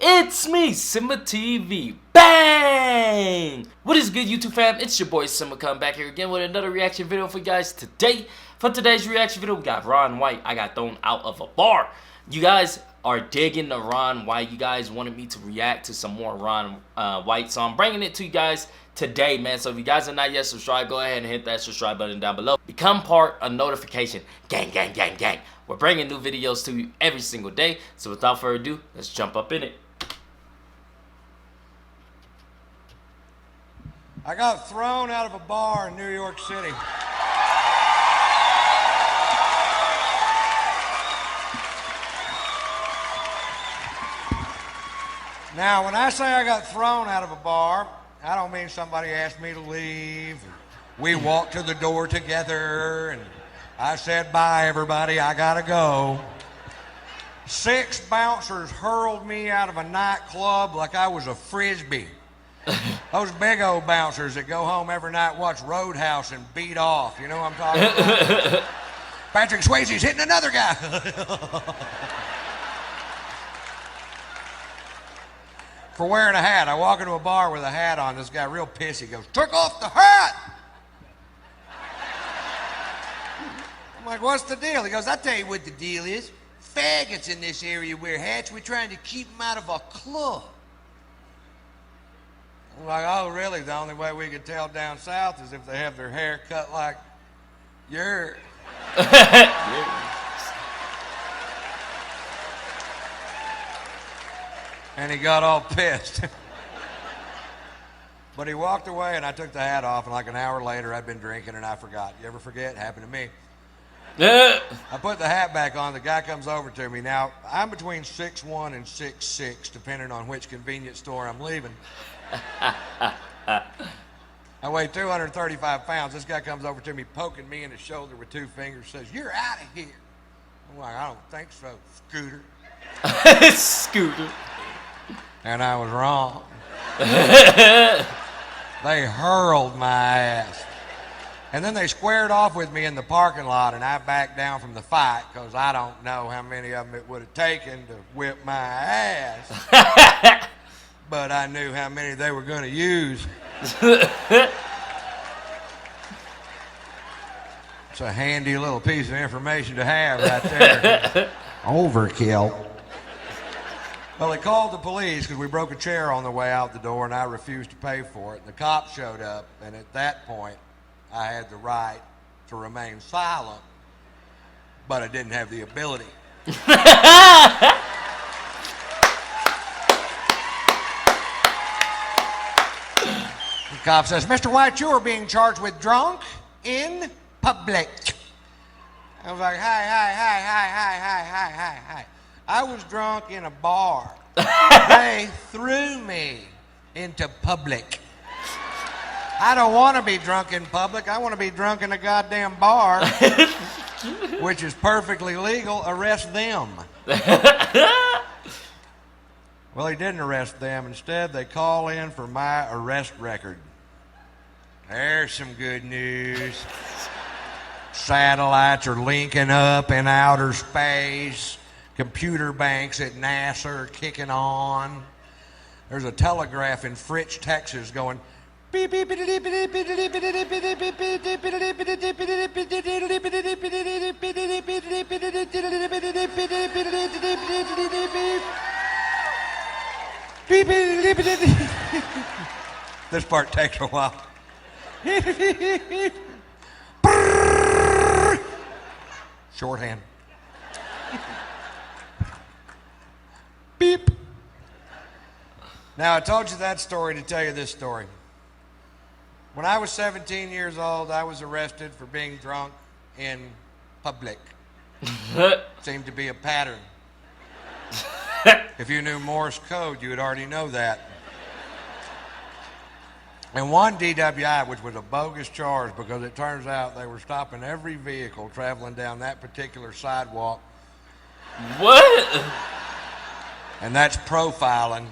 It's me, Simba TV. Bang! What is good, YouTube fam? It's your boy Simba coming back here again with another reaction video for you guys today. For today's reaction video, we got Ron White. I got thrown out of a bar. You guys are digging the Ron White. You guys wanted me to react to some more Ron White, so I'm bringing it to you guys today, man. So if you guys are not yet subscribed, go ahead and hit that subscribe button down below. Become part of notification. Gang, gang, gang, gang. We're bringing new videos to you every single day. So without further ado, let's jump up in it. I got thrown out of a bar in New York City. Now, when I say I got thrown out of a bar, I don't mean somebody asked me to leave. We walked to the door together, and I said, bye, everybody, I gotta go. 6 bouncers hurled me out of a nightclub like I was a Frisbee. Those big old bouncers that go home every night, watch Roadhouse, and beat off. You know what I'm talking about? Patrick Swayze's hitting another guy. For wearing a hat. I walk into a bar with a hat on. This guy real pissy goes, took off the hat. I'm like, what's the deal? He goes, I'll tell you what the deal is. Faggots in this area wear hats. We're trying to keep them out of a club. I'm like, oh, really? The only way we could tell down south is if they have their hair cut like yours. And he got all pissed. But he walked away, and I took the hat off, and like an hour later, I'd been drinking, and I forgot. You ever forget? It happened to me. I put the hat back on. The guy comes over to me. Now, I'm between 6'1" and 6'6", depending on which convenience store I'm leaving. I weigh 235 pounds. This guy comes over to me, poking me in the shoulder with 2 fingers, says, you're out of here. I'm like, I don't think so, Scooter. Scooter. And I was wrong. They hurled my ass. And then they squared off with me in the parking lot, and I backed down from the fight because I don't know how many of them it would have taken to whip my ass. But I knew how many they were going to use. It's a handy little piece of information to have right there. Overkill. Well, they called the police because we broke a chair on the way out the door, and I refused to pay for it. And the cops showed up, and at that point, I had the right to remain silent, but I didn't have the ability. The cop says, Mr. White, you are being charged with drunk in public. I was like, hi. I was drunk in a bar. They threw me into public. I don't want to be drunk in public. I want to be drunk in a goddamn bar, which is perfectly legal. Arrest them. Well, he didn't arrest them. Instead, they call in for my arrest record. There's some good news. Satellites are linking up in outer space. Computer banks at NASA are kicking on. There's a telegraph in Fritch, Texas going beep beep beep beep beep beep beep beep beep. This part takes a while. Shorthand. Beep. Now, I told you that story to tell you this story. When I was 17 years old, I was arrested for being drunk in public. Seemed to be a pattern. If you knew Morse code, you would already know that. And one DWI, which was a bogus charge because it turns out they were stopping every vehicle traveling down that particular sidewalk. What? And that's profiling,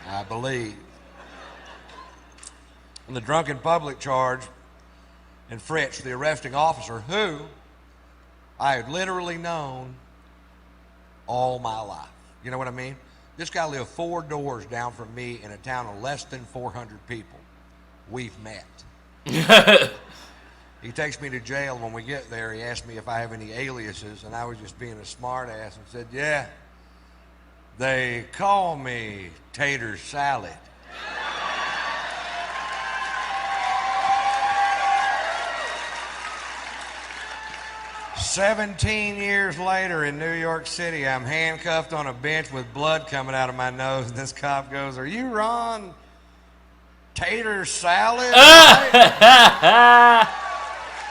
I believe. And the drunken public charge in Fritch, the arresting officer, who I had literally known all my life. You know what I mean? This guy lived 4 doors down from me in a town of less than 400 people. We've met. He takes me to jail, and when we get there, he asks me if I have any aliases, and I was just being a smart ass and said, yeah, they call me Tater Salad. "17 years later in New York City, I'm handcuffed on a bench with blood coming out of my nose, and this cop goes, are you Ron Tater Salad?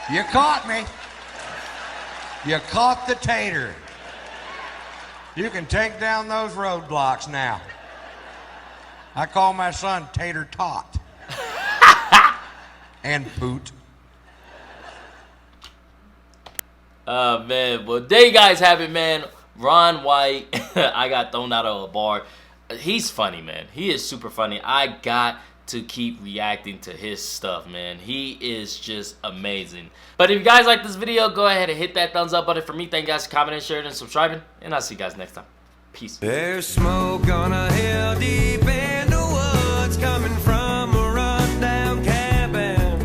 You caught me. You caught the tater. You can take down those roadblocks now. I call my son Tater Tot. And Poot. Oh, man. Well, there you guys have it, man. Ron White. I got thrown out of a bar. He's funny, man. He is super funny. I got to keep reacting to his stuff, man. He is just amazing. But if you guys like this video, go ahead and hit that thumbs up button for me. Thank you guys for commenting, sharing, and subscribing. And I'll see you guys next time. Peace. There's smoke on a hill deep in